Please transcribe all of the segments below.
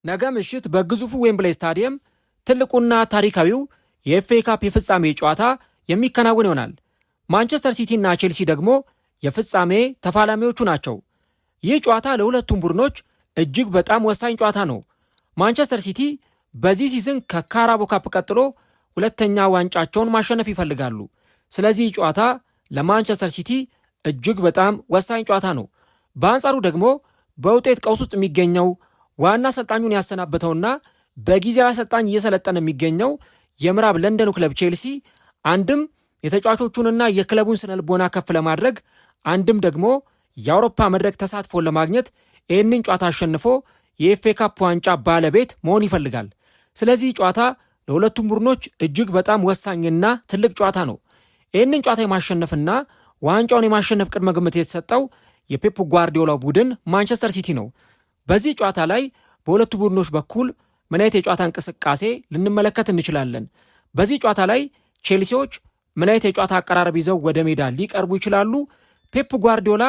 ነገ ምሽት በግዙፉ ዌምብሌይ ስታዲየም ትልቁና ታሪካዊው የኤፍኤ ካፕ የፍጻሜ ጨዋታ የሚከናወን ይሆናል። ማንቸስተር ሲቲ እና ቼልሲ ደግሞ የፍጻሜ ተፋላሚዎቹ ናቸው። ይህ ጨዋታ ለሁለቱም ቡድኖች እጅግ በጣም ወሳኝ ጨዋታ ነው። ማንቸስተር ሲቲ በዚህ ሲዝን ከካራቦ ካፕ ቀጥሎ ሁለተኛ ዋንጫቸውን ማሸነፍ ይፈልጋሉ። ስለዚህ ጨዋታ ለማንቸስተር ሲቲ እጅግ በጣም ወሳኝ ጨዋታ ነው። በአንጻሩ ደግሞ በውጤት ቀውስ ውስጥ የሚገኘው ዋና አሰልጣኙን ያሰናበተውና በጊዜያዊ አሰልጣኝ እየሰለጠነ የሚገኘው የምዕራብ ለንደኑ ክለብ ቼልሲ አንድም የተጫዋቾቹንና የክለቡን ስነልቦና ከፍ ለማድረግ አንድም ደግሞ የአውሮፓ መድረክ ተሳትፎን ለማግኘት ይህንን ጨዋታ አሸንፎ የኤፍኤ ካፕ ዋንጫ ባለቤት መሆን ይፈልጋል። ስለዚህ ጨዋታ ለሁለቱም ቡድኖች እጅግ በጣም ወሳኝና ትልቅ ጨዋታ ነው። ይህንን ጨዋታ የማሸነፍና ዋንጫውን የማሸነፍ ቅድመ ግምት የተሰጠው የፔፕ ጓርዲዮላ ቡድን ማንቸስተር ሲቲ ነው። በዚህ ጨዋታ ላይ በሁለቱ ቡድኖች በኩል ምን አይነት የጨዋታ እንቅስቃሴ ልንመለከት እንችላለን? በዚህ ጨዋታ ላይ ቼልሲዎች ምን አይነት የጨዋታ አቀራረብ ይዘው ወደ ሜዳ ሊቀርቡ ይችላሉ? ፔፕ ጓርዲዮላ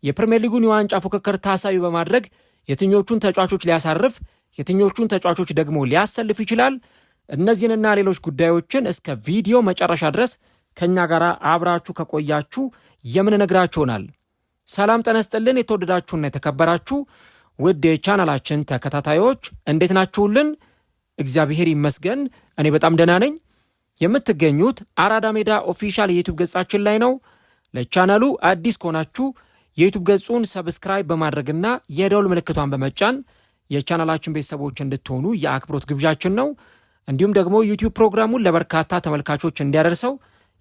የፕሪሚየር ሊጉን የዋንጫ ፉክክር ታሳቢ በማድረግ የትኞቹን ተጫዋቾች ሊያሳርፍ፣ የትኞቹን ተጫዋቾች ደግሞ ሊያሰልፍ ይችላል? እነዚህንና ሌሎች ጉዳዮችን እስከ ቪዲዮ መጨረሻ ድረስ ከኛ ጋር አብራችሁ ከቆያችሁ የምንነግራችሁናል። ሰላም ጤና ይስጥልን። የተወደዳችሁና የተከበራችሁ ውድ የቻናላችን ተከታታዮች እንዴት ናችሁልን? እግዚአብሔር ይመስገን እኔ በጣም ደህና ነኝ። የምትገኙት አራዳ ሜዳ ኦፊሻል የዩቲዩብ ገጻችን ላይ ነው። ለቻናሉ አዲስ ከሆናችሁ የዩቲዩብ ገጹን ሰብስክራይብ በማድረግና የደውል ምልክቷን በመጫን የቻናላችን ቤተሰቦች እንድትሆኑ የአክብሮት ግብዣችን ነው። እንዲሁም ደግሞ ዩቲዩብ ፕሮግራሙን ለበርካታ ተመልካቾች እንዲያደርሰው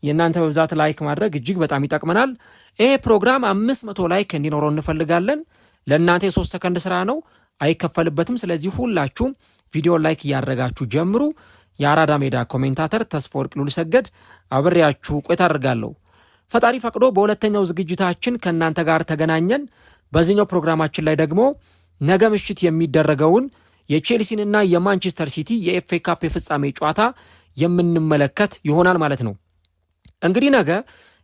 የእናንተ በብዛት ላይክ ማድረግ እጅግ በጣም ይጠቅመናል። ይሄ ፕሮግራም 500 ላይክ እንዲኖረው እንፈልጋለን። ለእናንተ የ3 ሰከንድ ስራ ነው፣ አይከፈልበትም። ስለዚህ ሁላችሁም ቪዲዮ ላይክ እያደረጋችሁ ጀምሩ። የአራዳ ሜዳ ኮሜንታተር ተስፋ ወርቅ ሉልሰገድ አብሬያችሁ ቆይታ አድርጋለሁ። ፈጣሪ ፈቅዶ በሁለተኛው ዝግጅታችን ከእናንተ ጋር ተገናኘን። በዚህኛው ፕሮግራማችን ላይ ደግሞ ነገ ምሽት የሚደረገውን የቼልሲንና የማንቸስተር ሲቲ የኤፍኤ ካፕ የፍጻሜ ጨዋታ የምንመለከት ይሆናል ማለት ነው። እንግዲህ ነገ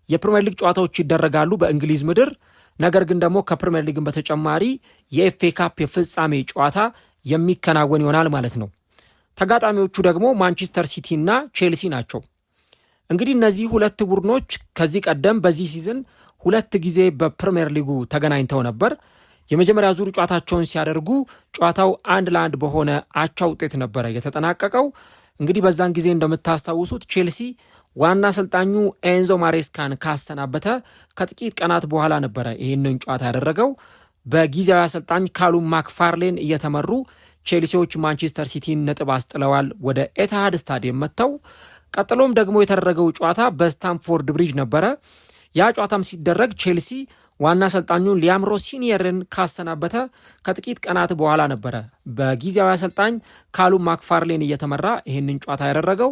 የፕሪሚየር ሊግ ጨዋታዎች ይደረጋሉ በእንግሊዝ ምድር። ነገር ግን ደግሞ ከፕሪሚየር ሊግን በተጨማሪ የኤፍኤ ካፕ የፍጻሜ ጨዋታ የሚከናወን ይሆናል ማለት ነው። ተጋጣሚዎቹ ደግሞ ማንቸስተር ሲቲ እና ቼልሲ ናቸው። እንግዲህ እነዚህ ሁለት ቡድኖች ከዚህ ቀደም በዚህ ሲዝን 2 ጊዜ በፕሪሚየር ሊጉ ተገናኝተው ነበር። የመጀመሪያ ዙር ጨዋታቸውን ሲያደርጉ ጨዋታው 1-1 በሆነ አቻ ውጤት ነበረ የተጠናቀቀው። እንግዲህ በዛን ጊዜ እንደምታስታውሱት ቼልሲ ዋና አሰልጣኙ ኤንዞ ማሬስካን ካሰናበተ ከጥቂት ቀናት በኋላ ነበረ ይህንን ጨዋታ ያደረገው። በጊዜያዊ አሰልጣኝ ካሉም ማክፋርሌን እየተመሩ ቼልሲዎች ማንቸስተር ሲቲን ነጥብ አስጥለዋል ወደ ኤትሃድ ስታዲየም መጥተው። ቀጥሎም ደግሞ የተደረገው ጨዋታ በስታምፎርድ ብሪጅ ነበረ። ያ ጨዋታም ሲደረግ ቼልሲ ዋና አሰልጣኙን ሊያም ሮሲኒየርን ካሰናበተ ከጥቂት ቀናት በኋላ ነበረ በጊዜያዊ አሰልጣኝ ካሉም ማክፋርሌን እየተመራ ይህንን ጨዋታ ያደረገው።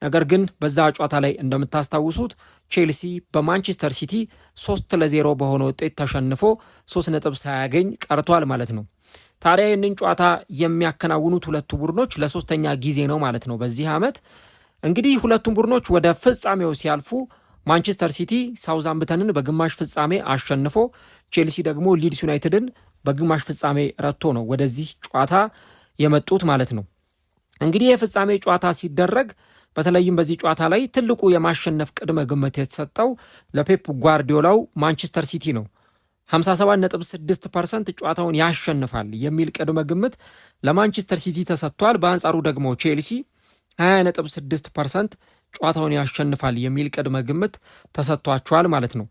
ነገር ግን በዛ ጨዋታ ላይ እንደምታስታውሱት ቼልሲ በማንቸስተር ሲቲ 3-0 በሆነ ውጤት ተሸንፎ 3 ነጥብ ሳያገኝ ቀርቷል ማለት ነው። ታዲያ ይህንን ጨዋታ የሚያከናውኑት ሁለቱ ቡድኖች ለሶስተኛ ጊዜ ነው ማለት ነው በዚህ ዓመት። እንግዲህ ሁለቱም ቡድኖች ወደ ፍጻሜው ሲያልፉ ማንቸስተር ሲቲ ሳውዛምፕተንን በግማሽ ፍጻሜ አሸንፎ ቼልሲ ደግሞ ሊድስ ዩናይትድን በግማሽ ፍጻሜ ረትቶ ነው ወደዚህ ጨዋታ የመጡት ማለት ነው። እንግዲህ የፍጻሜ ጨዋታ ሲደረግ በተለይም በዚህ ጨዋታ ላይ ትልቁ የማሸነፍ ቅድመ ግምት የተሰጠው ለፔፕ ጓርዲዮላው ማንቸስተር ሲቲ ነው። 57.6% ጨዋታውን ያሸንፋል የሚል ቅድመ ግምት ለማንቸስተር ሲቲ ተሰጥቷል። በአንጻሩ ደግሞ ቼልሲ 20.6% ጨዋታውን ያሸንፋል የሚል ቅድመ ግምት ተሰጥቷቸዋል ማለት ነው።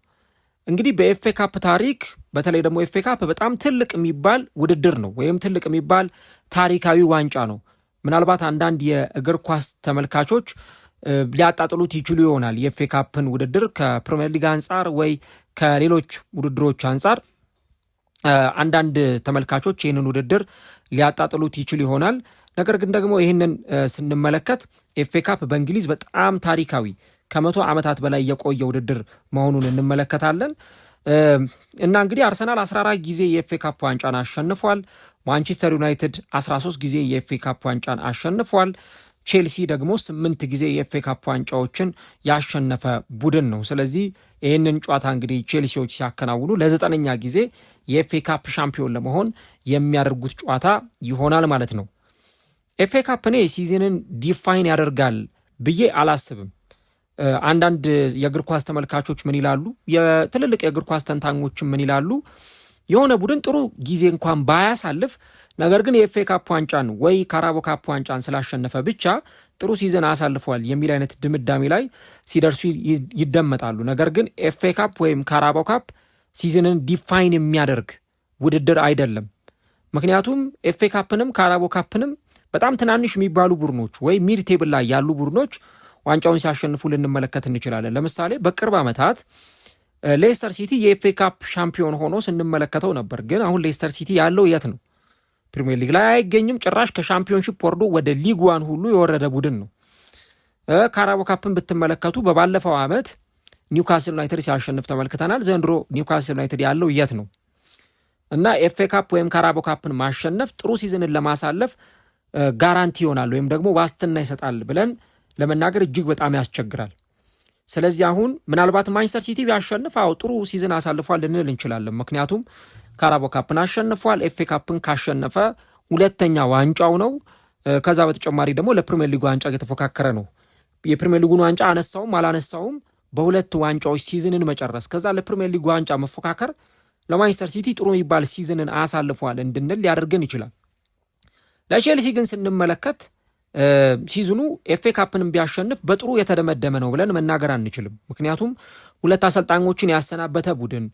እንግዲህ በኤፍኤ ካፕ ታሪክ በተለይ ደግሞ ኤፍኤ ካፕ በጣም ትልቅ የሚባል ውድድር ነው፣ ወይም ትልቅ የሚባል ታሪካዊ ዋንጫ ነው። ምናልባት አንዳንድ የእግር ኳስ ተመልካቾች ሊያጣጥሉት ይችሉ ይሆናል የኤፍኤ ካፕን ውድድር ከፕሪሚየር ሊግ አንጻር ወይ ከሌሎች ውድድሮች አንጻር። አንዳንድ ተመልካቾች ይህንን ውድድር ሊያጣጥሉት ይችሉ ይሆናል። ነገር ግን ደግሞ ይህንን ስንመለከት ኤፍኤ ካፕ በእንግሊዝ በጣም ታሪካዊ ከ100 ዓመታት በላይ የቆየ ውድድር መሆኑን እንመለከታለን። እና እንግዲህ አርሰናል 14 ጊዜ የኤፍኤ ካፕ ዋንጫን አሸንፏል። ማንቸስተር ዩናይትድ 13 ጊዜ የኤፍኤ ካፕ ዋንጫን አሸንፏል። ቼልሲ ደግሞ 8 ጊዜ የኤፍኤ ካፕ ዋንጫዎችን ያሸነፈ ቡድን ነው። ስለዚህ ይህንን ጨዋታ እንግዲህ ቼልሲዎች ሲያከናውኑ ለ9ኛ ጊዜ የኤፍኤ ካፕ ሻምፒዮን ለመሆን የሚያደርጉት ጨዋታ ይሆናል ማለት ነው። ኤፍኤ ካፕ እኔ ሲዝንን ዲፋይን ያደርጋል ብዬ አላስብም። አንዳንድ የእግር ኳስ ተመልካቾች ምን ይላሉ? የትልልቅ የእግር ኳስ ተንታኞችም ምን ይላሉ? የሆነ ቡድን ጥሩ ጊዜ እንኳን ባያሳልፍ ነገር ግን የኤፍኤ ካፕ ዋንጫን ወይ ካራቦ ካፕ ዋንጫን ስላሸነፈ ብቻ ጥሩ ሲዝን አሳልፏል የሚል አይነት ድምዳሜ ላይ ሲደርሱ ይደመጣሉ። ነገር ግን ኤፍኤ ካፕ ወይም ካራቦ ካፕ ሲዝንን ዲፋይን የሚያደርግ ውድድር አይደለም። ምክንያቱም ኤፍኤ ካፕንም ካራቦ ካፕንም በጣም ትናንሽ የሚባሉ ቡድኖች ወይ ሚድ ቴብል ላይ ያሉ ቡድኖች ዋንጫውን ሲያሸንፉ ልንመለከት እንችላለን። ለምሳሌ በቅርብ ዓመታት ሌስተር ሲቲ የኤፍኤ ካፕ ሻምፒዮን ሆኖ ስንመለከተው ነበር። ግን አሁን ሌስተር ሲቲ ያለው የት ነው? ፕሪሚየር ሊግ ላይ አይገኝም። ጭራሽ ከሻምፒዮንሺፕ ወርዶ ወደ ሊግ ዋን ሁሉ የወረደ ቡድን ነው። ካራቦ ካፕን ብትመለከቱ በባለፈው ዓመት ኒውካስል ዩናይትድ ሲያሸንፍ ተመልክተናል። ዘንድሮ ኒውካስል ዩናይትድ ያለው የት ነው? እና ኤፍኤ ካፕ ወይም ካራቦ ካፕን ማሸነፍ ጥሩ ሲዝንን ለማሳለፍ ጋራንቲ ይሆናል ወይም ደግሞ ዋስትና ይሰጣል ብለን ለመናገር እጅግ በጣም ያስቸግራል። ስለዚህ አሁን ምናልባት ማንቸስተር ሲቲ ቢያሸንፍ ጥሩ ሲዝን አሳልፏል ልንል እንችላለን። ምክንያቱም ካራቦ ካፕን አሸንፏል። ኤፍኤ ካፕን ካሸነፈ ሁለተኛ ዋንጫው ነው። ከዛ በተጨማሪ ደግሞ ለፕሪሚየር ሊጉ ዋንጫ እየተፎካከረ ነው። የፕሪሚየር ሊጉን ዋንጫ አነሳውም አላነሳውም በሁለት ዋንጫዎች ሲዝንን መጨረስ ከዛ ለፕሪሚየር ሊጉ ዋንጫ መፎካከር ለማንቸስተር ሲቲ ጥሩ የሚባል ሲዝንን አሳልፏል እንድንል ሊያደርገን ይችላል። ለቼልሲ ግን ስንመለከት ሲዝኑ ኤፍኤ ካፕንም ቢያሸንፍ በጥሩ የተደመደመ ነው ብለን መናገር አንችልም። ምክንያቱም ሁለት አሰልጣኞችን ያሰናበተ ቡድን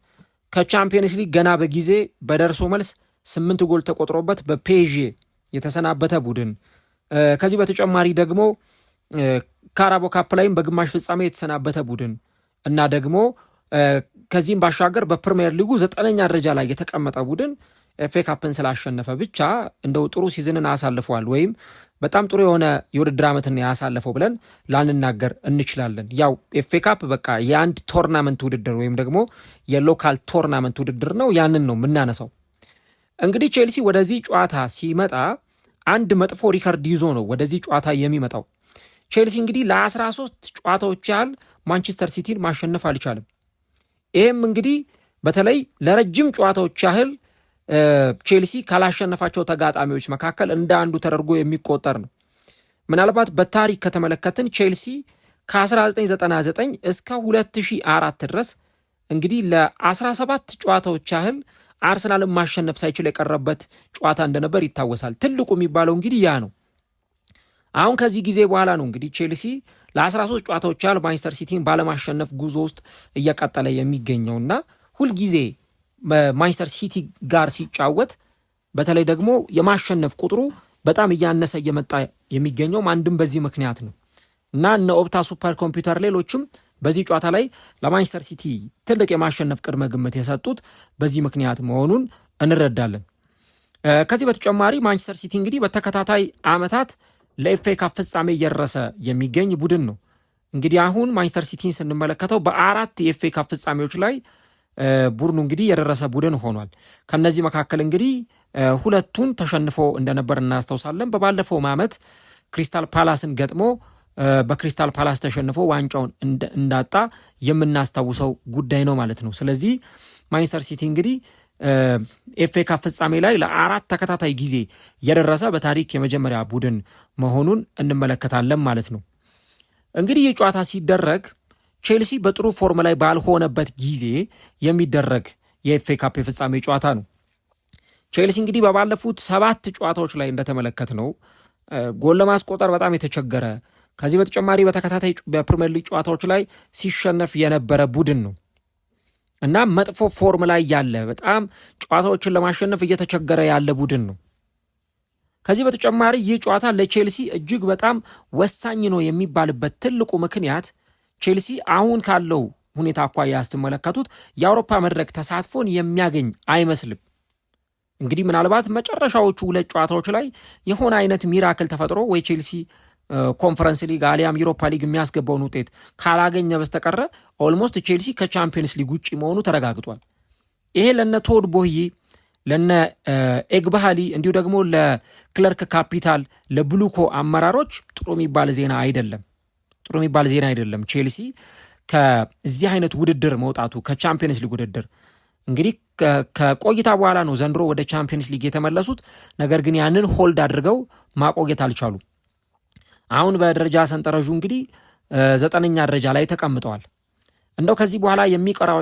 ከቻምፒየንስ ሊግ ገና በጊዜ በደርሶ መልስ 8 ጎል ተቆጥሮበት በፔዤ የተሰናበተ ቡድን፣ ከዚህ በተጨማሪ ደግሞ ካራቦ ካፕ ላይም በግማሽ ፍጻሜ የተሰናበተ ቡድን እና ደግሞ ከዚህም ባሻገር በፕሪሚየር ሊጉ 9ኛ ደረጃ ላይ የተቀመጠ ቡድን ኤፍኤ ካፕን ስላሸነፈ ብቻ እንደው ጥሩ ሲዝንን አሳልፈዋል ወይም በጣም ጥሩ የሆነ የውድድር ዓመትን ያሳለፈው ብለን ላንናገር እንችላለን። ያው ኤፍኤ ካፕ በቃ የአንድ ቶርናመንት ውድድር ወይም ደግሞ የሎካል ቶርናመንት ውድድር ነው። ያንን ነው የምናነሳው። እንግዲህ ቼልሲ ወደዚህ ጨዋታ ሲመጣ አንድ መጥፎ ሪከርድ ይዞ ነው ወደዚህ ጨዋታ የሚመጣው። ቼልሲ እንግዲህ ለ13 ጨዋታዎች ያህል ማንቸስተር ሲቲን ማሸነፍ አልቻለም። ይህም እንግዲህ በተለይ ለረጅም ጨዋታዎች ያህል ቼልሲ ካላሸነፋቸው ተጋጣሚዎች መካከል እንደ አንዱ ተደርጎ የሚቆጠር ነው። ምናልባት በታሪክ ከተመለከትን ቼልሲ ከ1999 እስከ 2004 ድረስ እንግዲህ ለ17 ጨዋታዎች ያህል አርሰናልን ማሸነፍ ሳይችል የቀረበት ጨዋታ እንደነበር ይታወሳል። ትልቁ የሚባለው እንግዲህ ያ ነው። አሁን ከዚህ ጊዜ በኋላ ነው እንግዲህ ቼልሲ ለ13 ጨዋታዎች ያህል ማንቸስተር ሲቲን ባለማሸነፍ ጉዞ ውስጥ እየቀጠለ የሚገኘውና ሁልጊዜ በማንቸስተር ሲቲ ጋር ሲጫወት በተለይ ደግሞ የማሸነፍ ቁጥሩ በጣም እያነሰ እየመጣ የሚገኘውም አንድም በዚህ ምክንያት ነው እና እነ ኦፕታ ሱፐር ኮምፒውተር ሌሎችም በዚህ ጨዋታ ላይ ለማንቸስተር ሲቲ ትልቅ የማሸነፍ ቅድመ ግምት የሰጡት በዚህ ምክንያት መሆኑን እንረዳለን። ከዚህ በተጨማሪ ማንቸስተር ሲቲ እንግዲህ በተከታታይ ዓመታት ለኤፍኤ ካፕ ፍጻሜ እየደረሰ የሚገኝ ቡድን ነው። እንግዲህ አሁን ማንቸስተር ሲቲን ስንመለከተው በ4 የኤፍኤ ካፕ ፍጻሜዎች ላይ ቡድኑ እንግዲህ የደረሰ ቡድን ሆኗል። ከነዚህ መካከል እንግዲህ ሁለቱን ተሸንፎ እንደነበር እናስታውሳለን። በባለፈው ዓመት ክሪስታል ፓላስን ገጥሞ በክሪስታል ፓላስ ተሸንፎ ዋንጫውን እንዳጣ የምናስታውሰው ጉዳይ ነው ማለት ነው። ስለዚህ ማንቸስተር ሲቲ እንግዲህ ኤፍኤ ካፕ ፍጻሜ ላይ ለ4 ተከታታይ ጊዜ የደረሰ በታሪክ የመጀመሪያ ቡድን መሆኑን እንመለከታለን ማለት ነው። እንግዲህ ይህ ጨዋታ ሲደረግ ቼልሲ በጥሩ ፎርም ላይ ባልሆነበት ጊዜ የሚደረግ የኤፍኤ ካፕ የፍጻሜ ጨዋታ ነው። ቼልሲ እንግዲህ በባለፉት 7 ጨዋታዎች ላይ እንደተመለከት ነው ጎል ለማስቆጠር በጣም የተቸገረ፣ ከዚህ በተጨማሪ በተከታታይ በፕሪሚየር ሊግ ጨዋታዎች ላይ ሲሸነፍ የነበረ ቡድን ነው እና መጥፎ ፎርም ላይ ያለ በጣም ጨዋታዎችን ለማሸነፍ እየተቸገረ ያለ ቡድን ነው። ከዚህ በተጨማሪ ይህ ጨዋታ ለቼልሲ እጅግ በጣም ወሳኝ ነው የሚባልበት ትልቁ ምክንያት ቼልሲ አሁን ካለው ሁኔታ አኳያ ስትመለከቱት የአውሮፓ መድረክ ተሳትፎን የሚያገኝ አይመስልም። እንግዲህ ምናልባት መጨረሻዎቹ 2 ጨዋታዎች ላይ የሆነ አይነት ሚራክል ተፈጥሮ ወይ ቼልሲ ኮንፈረንስ ሊግ አሊያም ዩሮፓ ሊግ የሚያስገባውን ውጤት ካላገኘ በስተቀረ ኦልሞስት ቼልሲ ከቻምፒየንስ ሊግ ውጪ መሆኑ ተረጋግጧል። ይሄ ለነ ቶድ ቦሂ ለነ ኤግባሃሊ እንዲሁ ደግሞ ለክለርክ ካፒታል ለብሉኮ አመራሮች ጥሩ የሚባል ዜና አይደለም። ቼልሲ ከዚህ አይነት ውድድር መውጣቱ ከቻምፒየንስ ሊግ ውድድር እንግዲህ ከቆይታ በኋላ ነው ዘንድሮ ወደ ቻምፒየንስ ሊግ የተመለሱት። ነገር ግን ያንን ሆልድ አድርገው ማቆየት አልቻሉ። አሁን በደረጃ ሰንጠረዡ እንግዲህ 9ኛ ደረጃ ላይ ተቀምጠዋል። እንደው ከዚህ በኋላ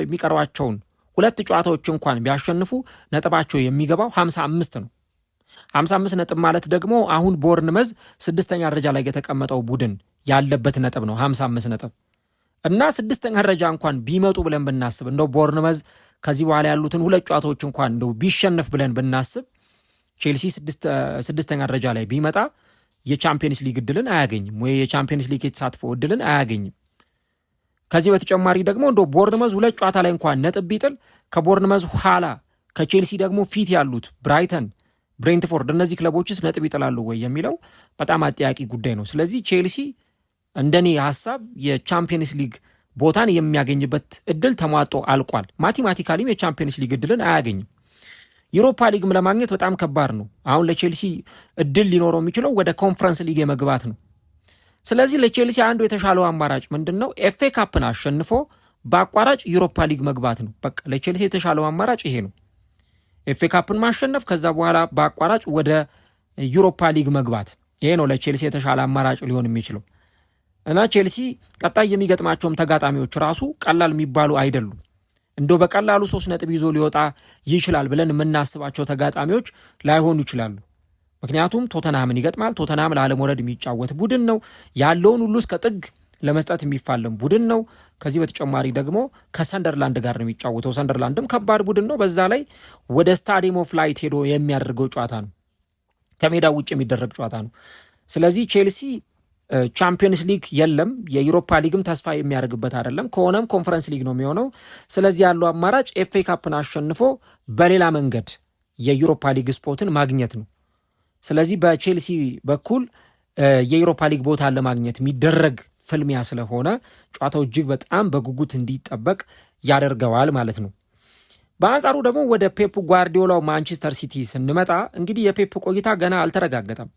የሚቀርባቸውን 2 ጨዋታዎች እንኳን ቢያሸንፉ ነጥባቸው የሚገባው 55 ነው። 55 ነጥብ ማለት ደግሞ አሁን ቦርንመዝ 6ኛ ደረጃ ላይ የተቀመጠው ቡድን ያለበት ነጥብ ነው 55 ነጥብ እና 6ኛ ደረጃ እንኳን ቢመጡ ብለን ብናስብ እንደው ቦርንመዝ ከዚህ በኋላ ያሉትን 2 ጨዋታዎች እንኳን እንደው ቢሸነፍ ብለን ብናስብ ቼልሲ 6ኛ ደረጃ ላይ ቢመጣ የቻምፒየንስ ሊግ እድልን አያገኝም ወይ የቻምፒየንስ ሊግ የተሳትፎ እድልን አያገኝም። ከዚህ በተጨማሪ ደግሞ እንደው ቦርንመዝ 2 ጨዋታ ላይ እንኳን ነጥብ ቢጥል ከቦርንመዝ ኋላ ከቼልሲ ደግሞ ፊት ያሉት ብራይተን፣ ብሬንትፎርድ እነዚህ ክለቦችስ ነጥብ ይጥላሉ ወይ የሚለው በጣም አጠያቂ ጉዳይ ነው። ስለዚህ ቼልሲ እንደኔ ሐሳብ የቻምፒየንስ ሊግ ቦታን የሚያገኝበት እድል ተሟጦ አልቋል። ማቴማቲካሊም የቻምፒየንስ ሊግ እድልን አያገኝም። ዩሮፓ ሊግም ለማግኘት በጣም ከባድ ነው። አሁን ለቼልሲ እድል ሊኖረው የሚችለው ወደ ኮንፈረንስ ሊግ የመግባት ነው። ስለዚህ ለቼልሲ አንዱ የተሻለው አማራጭ ምንድን ነው? ኤፍኤ ካፕን አሸንፎ በአቋራጭ ዩሮፓ ሊግ መግባት ነው። በቃ ለቼልሲ የተሻለው አማራጭ ይሄ ነው። ኤፍኤ ካፕን ማሸነፍ፣ ከዛ በኋላ በአቋራጭ ወደ ዩሮፓ ሊግ መግባት፣ ይሄ ነው ለቼልሲ የተሻለ አማራጭ ሊሆን የሚችለው እና ቼልሲ ቀጣይ የሚገጥማቸውም ተጋጣሚዎች ራሱ ቀላል የሚባሉ አይደሉም። እንደው በቀላሉ 3 ነጥብ ይዞ ሊወጣ ይችላል ብለን የምናስባቸው ተጋጣሚዎች ላይሆኑ ይችላሉ። ምክንያቱም ቶተንሃምን ይገጥማል። ቶተንሃም ለአለመውረድ የሚጫወት ቡድን ነው። ያለውን ሁሉ እስከ ጥግ ለመስጠት የሚፋለም ቡድን ነው። ከዚህ በተጨማሪ ደግሞ ከሰንደርላንድ ጋር ነው የሚጫወተው። ሰንደርላንድም ከባድ ቡድን ነው። በዛ ላይ ወደ ስታዲየም ኦፍ ላይት ሄዶ የሚያደርገው ጨዋታ ነው። ከሜዳ ውጭ የሚደረግ ጨዋታ ነው። ስለዚህ ቼልሲ ቻምፒየንስ ሊግ የለም፣ የዩሮፓ ሊግም ተስፋ የሚያደርግበት አይደለም። ከሆነም ኮንፈረንስ ሊግ ነው የሚሆነው። ስለዚህ ያለው አማራጭ ኤፍኤ ካፕን አሸንፎ በሌላ መንገድ የዩሮፓ ሊግ ስፖርትን ማግኘት ነው። ስለዚህ በቼልሲ በኩል የዩሮፓ ሊግ ቦታ ለማግኘት የሚደረግ ፍልሚያ ስለሆነ ጨዋታው እጅግ በጣም በጉጉት እንዲጠበቅ ያደርገዋል ማለት ነው። በአንጻሩ ደግሞ ወደ ፔፕ ጓርዲዮላው ማንቸስተር ሲቲ ስንመጣ እንግዲህ የፔፕ ቆይታ ገና አልተረጋገጠም።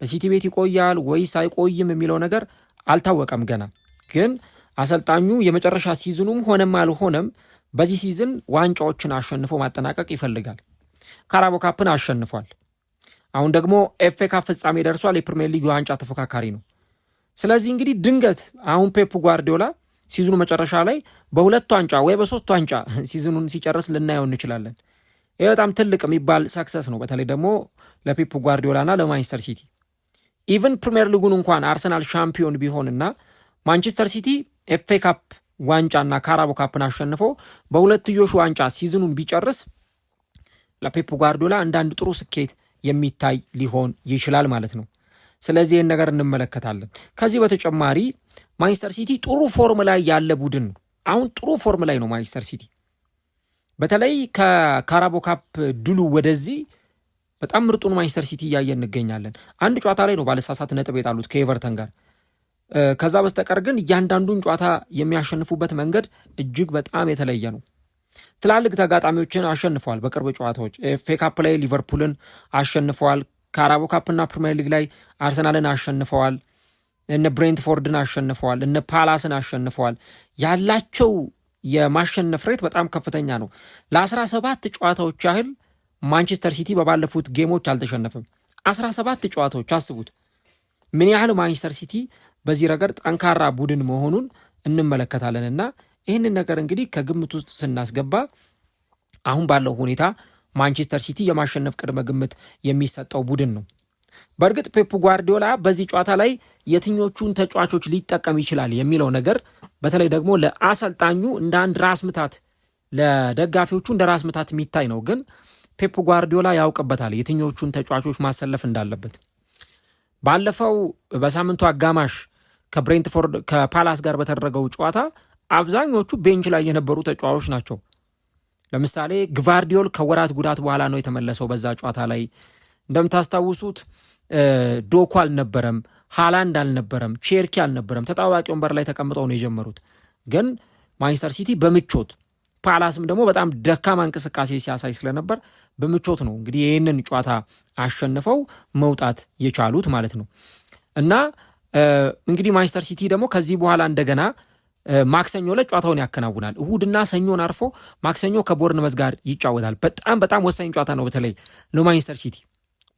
በሲቲ ቤት ይቆያል ወይስ አይቆይም የሚለው ነገር አልታወቀም ገና። ግን አሰልጣኙ የመጨረሻ ሲዝኑም ሆነም አልሆነም በዚህ ሲዝን ዋንጫዎችን አሸንፎ ማጠናቀቅ ይፈልጋል። ካራቦ ካፕን አሸንፏል። አሁን ደግሞ ኤፍኤ ካፕ ፍጻሜ ደርሷል። የፕሪሚየር ሊግ ዋንጫ ተፎካካሪ ነው። ስለዚህ እንግዲህ ድንገት አሁን ፔፕ ጓርዲዮላ ሲዝኑ መጨረሻ ላይ በ2 ዋንጫ ወይ በ3 ዋንጫ ሲዝኑን ሲጨርስ ልናየው እንችላለን። ይህ በጣም ትልቅ የሚባል ሰክሰስ ነው፣ በተለይ ደግሞ ለፔፕ ጓርዲዮላና ለማንቸስተር ሲቲ። ኢቨን ፕሪሚየር ሊጉን እንኳን አርሰናል ሻምፒዮን ቢሆንና ማንቸስተር ሲቲ ኤፍኤ ካፕ ዋንጫና ካራቦ ካፕን አሸንፎ በሁለትዮሽ ዋንጫ ሲዝኑን ቢጨርስ ለፔፕ ጓርዲዮላ አንዳንድ ጥሩ ስኬት የሚታይ ሊሆን ይችላል ማለት ነው። ስለዚህ ይህን ነገር እንመለከታለን። ከዚህ በተጨማሪ ማንቸስተር ሲቲ ጥሩ ፎርም ላይ ያለ ቡድን ነው። አሁን ጥሩ ፎርም ላይ ነው ማንቸስተር ሲቲ። በተለይ ከካራቦ ካፕ ድሉ ወደዚህ በጣም ምርጡን ማንቸስተር ሲቲ እያየን እንገኛለን። አንድ ጨዋታ ላይ ነው ባለሳሳት ነጥብ የጣሉት ከኤቨርተን ጋር። ከዛ በስተቀር ግን እያንዳንዱን ጨዋታ የሚያሸንፉበት መንገድ እጅግ በጣም የተለየ ነው። ትላልቅ ተጋጣሚዎችን አሸንፈዋል። በቅርብ ጨዋታዎች ኤፍኤ ካፕ ላይ ሊቨርፑልን አሸንፈዋል። ካራቦ ካፕና ፕሪሚየር ሊግ ላይ አርሰናልን አሸንፈዋል። እነ ብሬንትፎርድን አሸንፈዋል። እነ ፓላስን አሸንፈዋል። ያላቸው የማሸነፍ ሬት በጣም ከፍተኛ ነው። ለ17 ጨዋታዎች ያህል ማንቸስተር ሲቲ በባለፉት ጌሞች አልተሸነፈም። 17 ጨዋታዎች አስቡት ምን ያህል ማንቸስተር ሲቲ በዚህ ረገድ ጠንካራ ቡድን መሆኑን እንመለከታለንና ይህንን ነገር እንግዲህ ከግምት ውስጥ ስናስገባ አሁን ባለው ሁኔታ ማንቸስተር ሲቲ የማሸነፍ ቅድመ ግምት የሚሰጠው ቡድን ነው። በእርግጥ ፔፕ ጓርዲዮላ በዚህ ጨዋታ ላይ የትኞቹን ተጫዋቾች ሊጠቀም ይችላል የሚለው ነገር በተለይ ደግሞ ለአሰልጣኙ እንደ አንድ ራስ ምታት፣ ለደጋፊዎቹ እንደ ራስ ምታት የሚታይ ነው። ግን ፔፕ ጓርዲዮላ ያውቅበታል የትኞቹን ተጫዋቾች ማሰለፍ እንዳለበት። ባለፈው በሳምንቱ አጋማሽ ከብሬንትፎርድ ከፓላስ ጋር በተደረገው ጨዋታ አብዛኞቹ ቤንች ላይ የነበሩ ተጫዋቾች ናቸው። ለምሳሌ ግቫርዲዮል ከወራት ጉዳት በኋላ ነው የተመለሰው። በዛ ጨዋታ ላይ እንደምታስታውሱት ዶኩ አልነበረም፣ ሃላንድ አልነበረም፣ ቼርኪ አልነበረም። ተጣዋቂ ወንበር ላይ ተቀምጠው ነው የጀመሩት። ግን ማንቸስተር ሲቲ በምቾት ፓላስም ደግሞ በጣም ደካማ እንቅስቃሴ ሲያሳይ ስለነበር በምቾት ነው እንግዲህ ይህንን ጨዋታ አሸንፈው መውጣት የቻሉት ማለት ነው። እና እንግዲህ ማንቸስተር ሲቲ ደግሞ ከዚህ በኋላ እንደገና ማክሰኞ ዕለት ጨዋታውን ያከናውናል። እሁድና ሰኞን አርፎ ማክሰኞ ከቦርንመዝ ጋር ይጫወታል። በጣም ወሳኝ ጨዋታ ነው። በተለይ ለማንቸስተር ሲቲ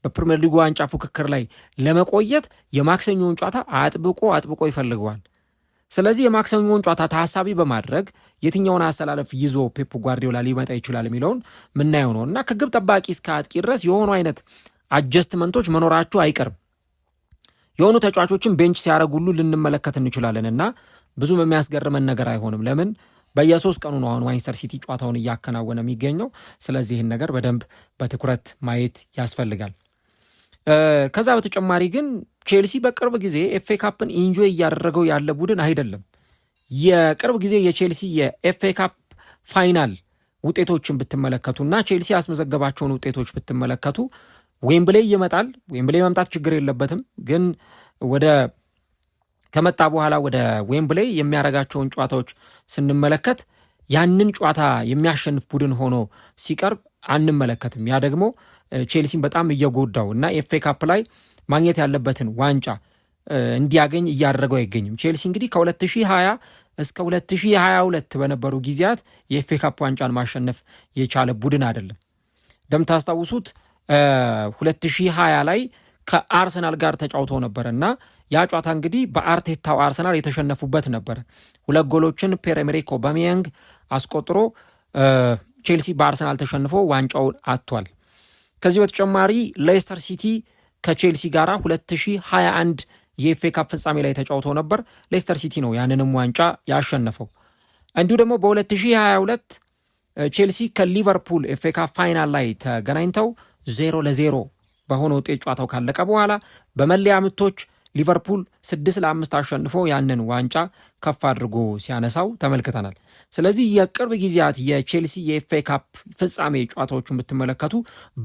በፕሪሚየር ሊጉ ዋንጫ ፉክክር ላይ ለመቆየት የማክሰኞውን ጨዋታ አጥብቆ ይፈልገዋል። ስለዚህ የማክሰኞውን ጨዋታ ታሳቢ በማድረግ የትኛውን አሰላለፍ ይዞ ፔፕ ጓርዲዮላ ሊመጣ ይችላል የሚለውን ምናየው ነው እና ከግብ ጠባቂ እስከ አጥቂ ድረስ የሆኑ አይነት አጀስትመንቶች መኖራቸው አይቀርም። የሆኑ ተጫዋቾችን ቤንች ሲያደርጉሉ ልንመለከት እንችላለን እና ብዙም የሚያስገርመን ነገር አይሆንም። ለምን በየ3 ቀኑ ነው አሁን ማንቸስተር ሲቲ ጨዋታውን እያከናወነ የሚገኘው። ስለዚህ ይህን ነገር በደንብ በትኩረት ማየት ያስፈልጋል። ከዛ በተጨማሪ ግን ቼልሲ በቅርብ ጊዜ ኤፍኤ ካፕን ኢንጆይ እያደረገው ያለ ቡድን አይደለም። የቅርብ ጊዜ የቼልሲ የኤፍኤ ካፕ ፋይናል ውጤቶችን ብትመለከቱና ቼልሲ ያስመዘገባቸውን ውጤቶች ብትመለከቱ ዌምብሌይ ይመጣል። ዌምብሌይ መምጣት ችግር የለበትም፣ ግን ከመጣ በኋላ ወደ ዌምብሌይ የሚያደርጋቸውን ጨዋታዎች ስንመለከት ያንን ጨዋታ የሚያሸንፍ ቡድን ሆኖ ሲቀርብ አንመለከትም። ያ ደግሞ ቼልሲን በጣም እየጎዳው እና ኤፍኤ ካፕ ላይ ማግኘት ያለበትን ዋንጫ እንዲያገኝ እያደረገው አይገኝም። ቼልሲ እንግዲህ ከ2020 እስከ 2022 በነበሩ ጊዜያት የኤፍኤ ካፕ ዋንጫን ማሸነፍ የቻለ ቡድን አይደለም። እንደምታስታውሱት 2020 ላይ ከአርሰናል ጋር ተጫውተው ነበር እና ያ ጨዋታ እንግዲህ በአርቴታው አርሰናል የተሸነፉበት ነበር። 2 ጎሎችን ፒየር-ኤመሪክ ኦባሜያንግ አስቆጥሮ ቼልሲ በአርሰናል ተሸንፎ ዋንጫውን አጥቷል። ከዚህ በተጨማሪ ሌስተር ሲቲ ከቼልሲ ጋር 2021 የኤፍኤ ካፕ ፍጻሜ ላይ ተጫውተው ነበር። ሌስተር ሲቲ ነው ያንንም ዋንጫ ያሸነፈው። እንዲሁ ደግሞ በ2022 ቼልሲ ከሊቨርፑል ኤፍኤ ካፕ ፋይናል ላይ ተገናኝተው 0-0 በሆነ ውጤት ጨዋታው ካለቀ በኋላ በመለያ ምቶች ሊቨርፑል 6-5 አሸንፎ ያንን ዋንጫ ከፍ አድርጎ ሲያነሳው ተመልክተናል። ስለዚህ የቅርብ ጊዜያት የቼልሲ የኤፍኤ ካፕ ፍጻሜ ጨዋታዎቹን ብትመለከቱ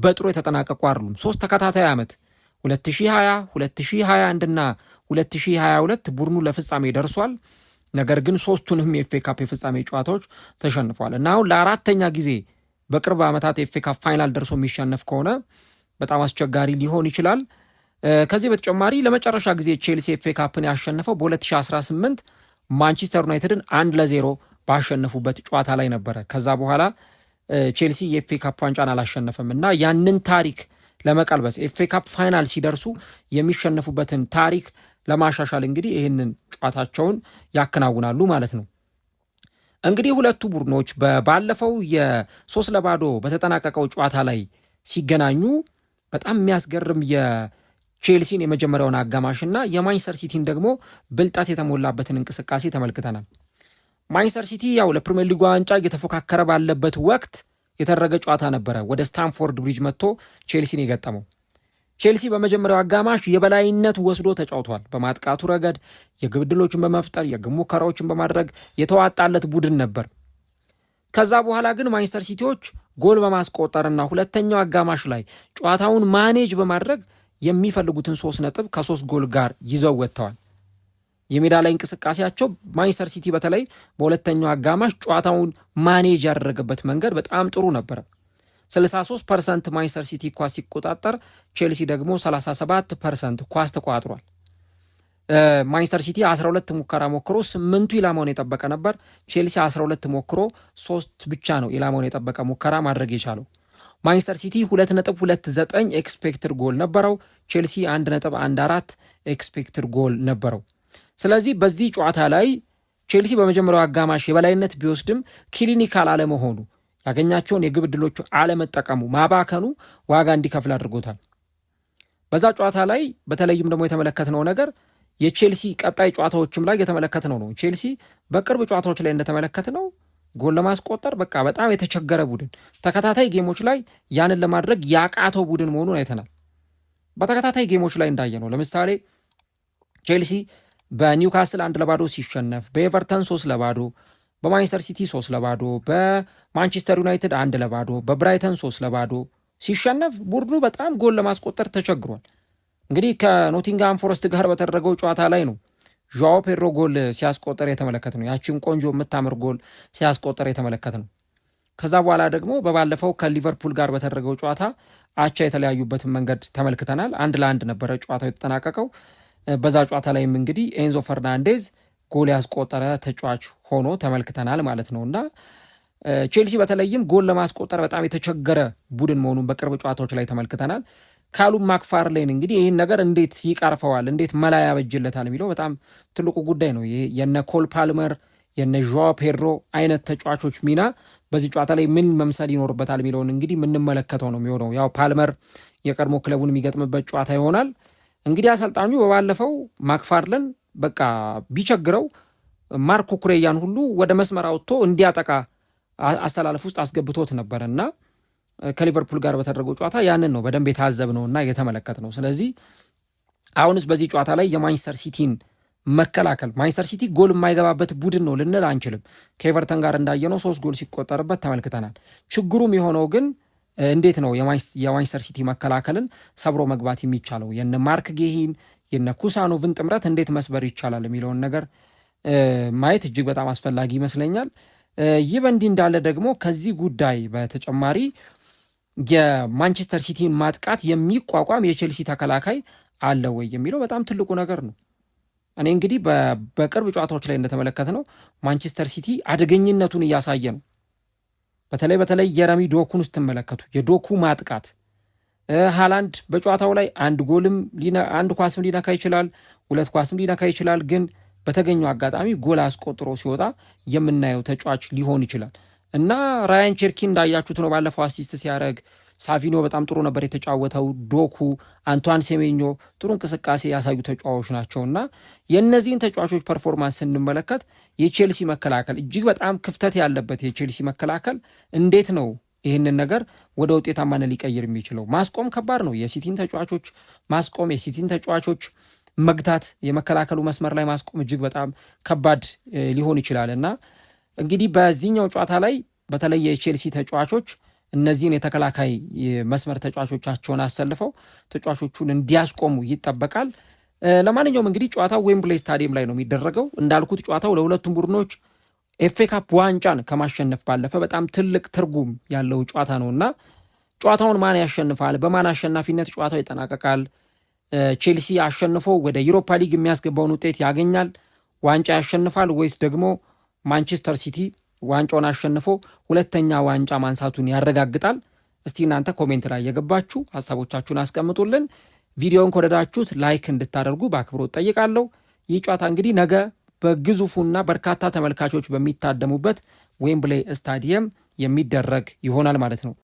በጥሩ የተጠናቀቁ አይደሉም። 3 ተከታታይ ዓመት 2020፣ 2021 እና 2022 ቡድኑ ለፍጻሜ ደርሷል። ነገር ግን 3ቱንም የኤፍኤ ካፕ የፍጻሜ ጨዋታዎች ተሸንፏል እና አሁን ለአራተኛ ጊዜ በቅርብ ዓመታት የኤፍኤ ካፕ ፋይናል ደርሶ የሚሸነፍ ከሆነ በጣም አስቸጋሪ ሊሆን ይችላል። ከዚህ በተጨማሪ ለመጨረሻ ጊዜ ቼልሲ ኤፍኤ ካፕን ያሸነፈው በ2018 ማንቸስተር ዩናይትድን 1-0 ባሸነፉበት ጨዋታ ላይ ነበረ። ከዛ በኋላ ቼልሲ የኤፍኤ ካፕ ዋንጫን አላሸነፈም እና ያንን ታሪክ ለመቀልበስ ኤፍኤ ካፕ ፋይናል ሲደርሱ የሚሸነፉበትን ታሪክ ለማሻሻል እንግዲህ ይህንን ጨዋታቸውን ያከናውናሉ ማለት ነው። እንግዲህ ሁለቱ ቡድኖች ባለፈው የ3-0 በተጠናቀቀው ጨዋታ ላይ ሲገናኙ በጣም የሚያስገርም የቼልሲን የመጀመሪያውን አጋማሽና የማንቸስተር ሲቲን ደግሞ ብልጣት የተሞላበትን እንቅስቃሴ ተመልክተናል። ማንቸስተር ሲቲ ያው ለፕሪሚየር ሊግ ዋንጫ እየተፎካከረ ባለበት ወቅት የተደረገ ጨዋታ ነበረ። ወደ ስታንፎርድ ብሪጅ መጥቶ ቼልሲን የገጠመው ቼልሲ በመጀመሪያው አጋማሽ የበላይነት ወስዶ ተጫውቷል። በማጥቃቱ ረገድ የግብ ዕድሎችን በመፍጠር የግብ ሙከራዎችን በማድረግ የተዋጣለት ቡድን ነበር። ከዛ በኋላ ግን ማንቸስተር ሲቲዎች ጎል በማስቆጠርና ሁለተኛው አጋማሽ ላይ ጨዋታውን ማኔጅ በማድረግ የሚፈልጉትን 3 ነጥብ ከ3 ጎል ጋር ይዘው ወጥተዋል። የሜዳ ላይ እንቅስቃሴያቸው ማንቸስተር ሲቲ በተለይ በሁለተኛው አጋማሽ ጨዋታውን ማኔጅ ያደረገበት መንገድ በጣም ጥሩ ነበረ። 63% ማንቸስተር ሲቲ ኳስ ሲቆጣጠር፣ ቼልሲ ደግሞ 37% ኳስ ተቆጣጥሯል። ማንቸስተር ሲቲ 12 ሙከራ ሞክሮ 8ቱ ኢላማውን የጠበቀ ነበር። ቼልሲ 12 ሞክሮ 3 ብቻ ነው ኢላማውን የጠበቀ ሙከራ ማድረግ የቻለው። ማንቸስተር ሲቲ 2.29 ኤክስፔክትድ ጎል ነበረው። ቼልሲ 1.14 ኤክስፔክትድ ጎል ነበረው። ስለዚህ በዚህ ጨዋታ ላይ ቼልሲ በመጀመሪያው አጋማሽ የበላይነት ቢወስድም ክሊኒካል አለመሆኑ፣ ያገኛቸውን የግብ ዕድሎቹ አለመጠቀሙ፣ ማባከኑ ዋጋ እንዲከፍል አድርጎታል። በዛ ጨዋታ ላይ በተለይም ደግሞ የተመለከትነው ነገር የቼልሲ ቀጣይ ጨዋታዎችም ላይ የተመለከትነው ነው። ቼልሲ በቅርብ ጨዋታዎች ላይ እንደተመለከትነው ጎል ለማስቆጠር በጣም የተቸገረ ቡድን፣ ተከታታይ ጌሞች ላይ ያንን ለማድረግ ያቃተው ቡድን መሆኑን አይተናል። በተከታታይ ጌሞች ላይ እንዳየነው ለምሳሌ ቼልሲ በኒውካስል 1-0 ሲሸነፍ፣ በኤቨርተን 3-0፣ በማንቸስተር ሲቲ 3-0፣ በማንቸስተር ዩናይትድ 1-0፣ በብራይተን 3-0 ሲሸነፍ ቡድኑ በጣም ጎል ለማስቆጠር ተቸግሯል። እንግዲህ ከኖቲንግሃም ፎረስት ጋር በተደረገው ጨዋታ ላይ ነው ዣኦ ፔድሮ ጎል ሲያስቆጠር የተመለከት ነው። ያችን ቆንጆ የምታምር ጎል ሲያስቆጠር የተመለከት ነው። ከዛ በኋላ ደግሞ በባለፈው ከሊቨርፑል ጋር በተደረገው ጨዋታ አቻ የተለያዩበትን መንገድ ተመልክተናል። 1-1 ነበረ ጨዋታው የተጠናቀቀው። በዛ ጨዋታ ላይም እንግዲህ ኤንዞ ፈርናንዴዝ ጎል ያስቆጠረ ተጫዋች ሆኖ ተመልክተናል ማለት ነውና ቼልሲ በተለይም ጎል ለማስቆጠር በጣም የተቸገረ ቡድን መሆኑን በቅርብ ጨዋታዎች ላይ ተመልክተናል። ካሉም ማክፋርሌን እንግዲህ ይህን ነገር እንዴት ይቀርፈዋል፣ እንዴት መላ ያበጅለታል የሚለው በጣም ትልቁ ጉዳይ ነው። ይሄ የነ ኮል ፓልመር የነ ዦዋ ፔድሮ አይነት ተጫዋቾች ሚና በዚህ ጨዋታ ላይ ምን መምሰል ይኖርበታል የሚለውን እንግዲህ የምንመለከተው ነው የሚሆነው። ያው ፓልመር የቀድሞ ክለቡን የሚገጥምበት ጨዋታ ይሆናል። እንግዲህ አሰልጣኙ በባለፈው ማክፋርለን በቃ ቢቸግረው ማርክ ኩኩሬያን ሁሉ ወደ መስመር አውጥቶ እንዲያጠቃ አሰላለፍ ውስጥ አስገብቶት ነበር እና ከሊቨርፑል ጋር በተደረገው ጨዋታ ያንን ነው በደንብ የታዘብነውና የተመለከትነው። ስለዚህ አሁንስ በዚህ ጨዋታ ላይ የማንቸስተር ሲቲን መከላከል ማንቸስተር ሲቲ ጎል የማይገባበት ቡድን ነው ልንል አንችልም። ከኤቨርተን ጋር እንዳየነው 3 ጎል ሲቆጠርበት ተመልክተናል። ችግሩም የሆነው ግን እንዴት ነው የማንቸስተር ሲቲ መከላከልን ሰብሮ መግባት የሚቻለው? የነ ማርክ ጌሂን የነ ኩሳኖቭን ጥምረት እንዴት መስበር ይቻላል የሚለውን ነገር ማየት እጅግ በጣም አስፈላጊ ይመስለኛል። ይህ በእንዲህ እንዳለ ደግሞ ከዚህ ጉዳይ በተጨማሪ የማንቸስተር ሲቲን ማጥቃት የሚቋቋም የቼልሲ ተከላካይ አለ ወይ የሚለው በጣም ትልቁ ነገር ነው። እኔ እንግዲህ በቅርብ ጨዋታዎች ላይ እንደተመለከትነው ማንቸስተር ሲቲ አደገኝነቱን እያሳየ ነው። በተለይ የረሚ ዶኩን ስትመለከቱ የዶኩ ማጥቃት ሃላንድ በጨዋታው ላይ አንድ ኳስም ሊነካ ይችላል፣ 2 ኳስም ሊነካ ይችላል። ግን በተገኘው አጋጣሚ ጎል አስቆጥሮ ሲወጣ የምናየው ተጫዋች ሊሆን ይችላል እና ራያን ቸርኪ እንዳያችሁት ነው ባለፈው አሲስት ሲያደርግ። ሳቪኖ በጣም ጥሩ ነበር የተጫወተው። ዶኩ፣ አንቷን ሴሜኞ ጥሩ እንቅስቃሴ ያሳዩ ተጫዋቾች ናቸውና የእነዚህን ተጫዋቾች ፐርፎርማንስ ስንመለከት የቼልሲ መከላከል እጅግ በጣም ክፍተት ያለበት የቼልሲ መከላከል እንዴት ነው ይህንን ነገር ወደ ውጤታማነት ሊቀይር የሚችለው? ማስቆም ከባድ ነው። የሲቲን ተጫዋቾች ማስቆም፣ የሲቲን ተጫዋቾች መግታት፣ የመከላከሉ መስመር ላይ ማስቆም እጅግ በጣም ከባድ ሊሆን ይችላል እና እንግዲህ በዚህኛው ጨዋታ ላይ በተለይ የቼልሲ ተጫዋቾች እነዚህን የተከላካይ መስመር ተጫዋቾቻቸውን አሰልፈው ተጫዋቾቹን እንዲያስቆሙ ይጠበቃል። ለማንኛውም እንግዲህ ጨዋታው ዌምብሌይ ስታዲየም ላይ ነው የሚደረገው። እንዳልኩት ጨዋታው ለሁለቱም ቡድኖች ኤፍኤ ካፕ ዋንጫን ከማሸነፍ ባለፈ በጣም ትልቅ ትርጉም ያለው ጨዋታ ነውና ጨዋታውን ማን ያሸንፋል? በማን አሸናፊነት ጨዋታው ይጠናቀቃል? ቼልሲ አሸንፎ ወደ ዩሮፓ ሊግ የሚያስገባውን ውጤት ያገኛል? ዋንጫ ያሸንፋል? ወይስ ደግሞ ማንቸስተር ሲቲ ዋንጫውን አሸንፎ 2ኛ ዋንጫ ማንሳቱን ያረጋግጣል? እስቲ እናንተ ኮሜንት ላይ የገባችሁ ሐሳቦቻችሁን አስቀምጡልን። ቪዲዮውን ከወደዳችሁት ላይክ እንድታደርጉ በአክብሮት ጠይቃለሁ። ይህ ጨዋታ እንግዲህ ነገ በግዙፉና በርካታ ተመልካቾች በሚታደሙበት ዌምብሌይ ስታዲየም የሚደረግ ይሆናል ማለት ነው።